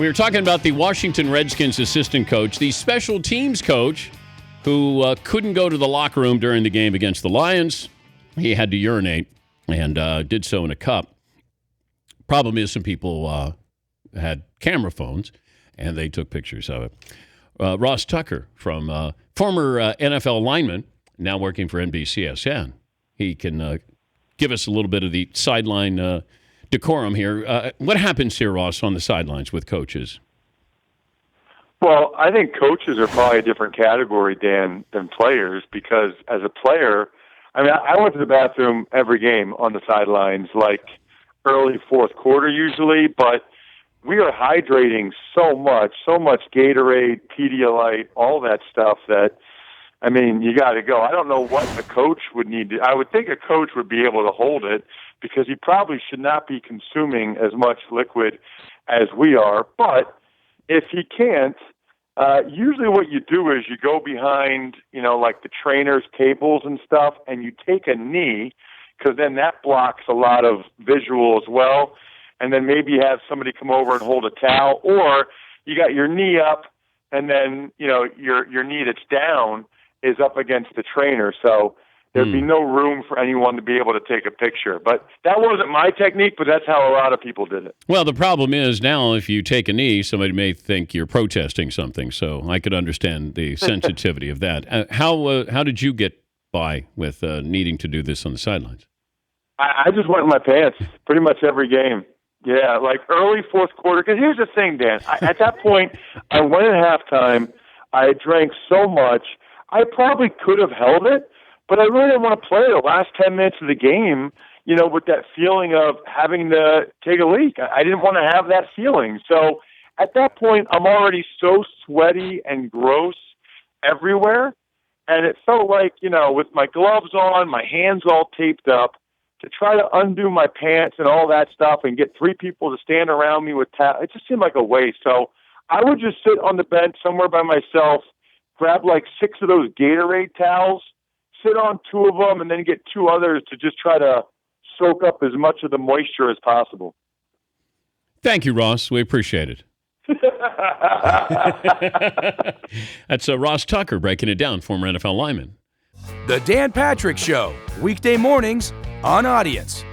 We were talking about the Washington Redskins assistant coach, the special teams coach who couldn't go to the locker room during the game against the Lions. He had to urinate and did so in a cup. Problem is some people had camera phones, and they took pictures of it. Ross Tucker, from former NFL lineman, now working for NBCSN. He can give us a little bit of the sideline decorum here. What happens here, Ross, on the sidelines with coaches? Well, I think coaches are probably a different category, Dan, than players, because as a player, I mean, I went to the bathroom every game on the sidelines, like early fourth quarter usually, but we are hydrating so much Gatorade, Pedialyte, all that stuff that, I mean, you got to go. I don't know what a coach would need to. I would think a coach would be able to hold it because he probably should not be consuming as much liquid as we are. But if he can't, usually what you do is you go behind, like the trainers' tables and stuff, and you take a knee because then that blocks a lot of visual as well. And then maybe you have somebody come over and hold a towel, or you got your knee up, and then your knee that's down is up against the trainer. So there'd be no room for anyone to be able to take a picture. But that wasn't my technique, but that's how a lot of people did it. Well, the problem is now if you take a knee, somebody may think you're protesting something. So I could understand the sensitivity of that. How did you get by with needing to do this on the sidelines? I just went in my pants pretty much every game. Yeah, like early fourth quarter. Because here's the thing, Dan. At that point, I went at halftime. I drank so much. I probably could have held it, but I really didn't want to play the last 10 minutes of the game, with that feeling of having to take a leak. I didn't want to have that feeling. So at that point, I'm already so sweaty and gross everywhere. And it felt like, with my gloves on, my hands all taped up, to try to undo my pants and all that stuff and get three people to stand around me with towels, it just seemed like a waste. So I would just sit on the bench somewhere by myself, grab like 6 of those Gatorade towels, sit on 2 of them, and then get 2 others to just try to soak up as much of the moisture as possible. Thank you, Ross. We appreciate it. That's Ross Tucker breaking it down, former NFL lineman. The Dan Patrick Show, weekday mornings on Audience.